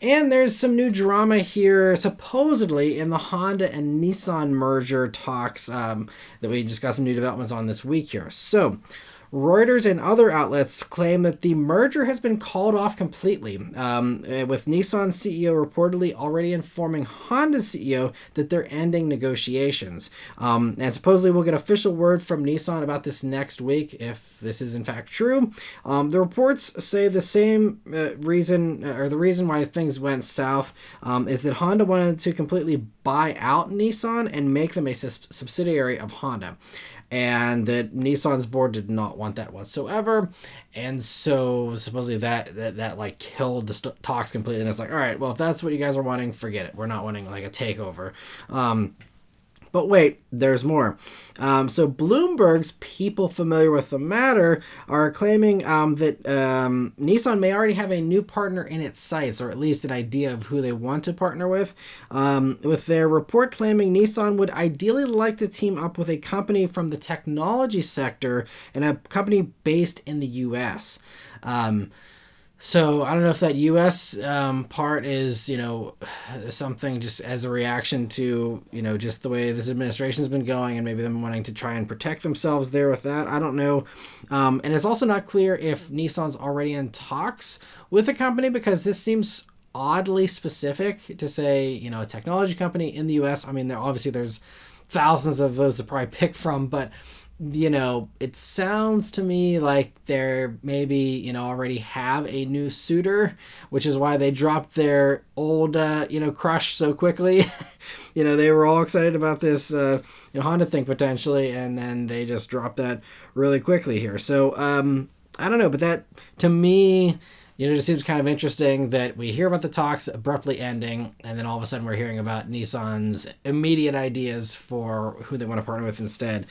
And there's some new drama here, supposedly in the Honda and Nissan merger talks that we just got some new developments on this week here. So, Reuters and other outlets claim that the merger has been called off completely, with Nissan's CEO reportedly already informing Honda's CEO that they're ending negotiations. And supposedly we'll get official word from Nissan about this next week, if this is in fact true. The reports say the same reason, or the reason why things went south, is that Honda wanted to completely buy out Nissan and make them a subsidiary of Honda. And that Nissan's board did not want that whatsoever, and so supposedly that like killed the talks completely. And it's like, all right, well, if that's what you guys are wanting, forget it. We're not wanting like a takeover. But wait, there's more. So Bloomberg's people familiar with the matter are claiming that Nissan may already have a new partner in its sights, or at least an idea of who they want to partner with their report claiming Nissan would ideally like to team up with a company from the technology sector and a company based in the U.S. So I don't know if that U.S. Part is, something just as a reaction to, just the way this administration's been going and maybe them wanting to try and protect themselves there with that. I don't know. And it's also not clear if Nissan's already in talks with a company, because this seems oddly specific to say, a technology company in the U.S. I mean, there's thousands of those to probably pick from, but it sounds to me like they're maybe, already have a new suitor, which is why they dropped their old, crush so quickly. They were all excited about this, Honda thing potentially, and then they just dropped that really quickly here. So, I don't know, but that, to me, it just seems kind of interesting that we hear about the talks abruptly ending, and then all of a sudden we're hearing about Nissan's immediate ideas for who they want to partner with instead.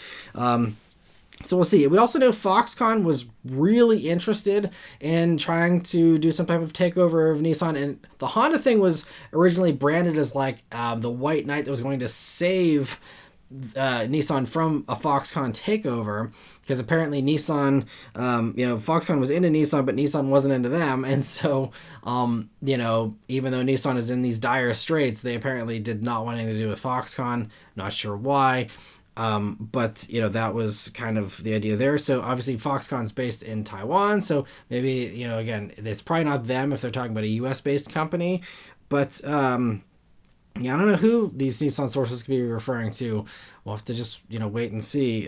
So we'll see. We also know Foxconn was really interested in trying to do some type of takeover of Nissan, and the Honda thing was originally branded as like the white knight that was going to save Nissan from a Foxconn takeover, because apparently Nissan, Foxconn was into Nissan, but Nissan wasn't into them. And so, even though Nissan is in these dire straits, they apparently did not want anything to do with Foxconn. Not sure why. But that was kind of the idea there. So obviously Foxconn's based in Taiwan. So maybe, again, it's probably not them if they're talking about a US based company, but, yeah, I don't know who these Nissan sources could be referring to. We'll have to just, wait and see.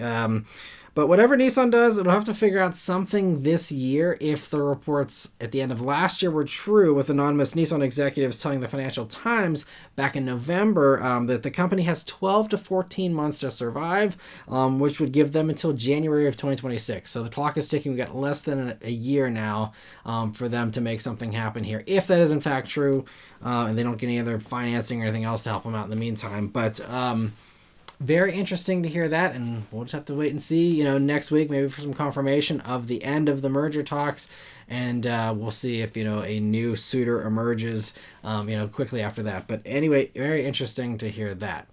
But whatever Nissan does, it'll have to figure out something this year if the reports at the end of last year were true, with anonymous Nissan executives telling the Financial Times back in November that the company has 12 to 14 months to survive, which would give them until January of 2026. So the clock is ticking. We've got less than a year now for them to make something happen here, if that is in fact true, and they don't get any other financing or anything else to help them out in the meantime. But very interesting to hear that, and we'll just have to wait and see, next week, maybe for some confirmation of the end of the merger talks, and we'll see if, a new suitor emerges, quickly after that. But anyway, very interesting to hear that.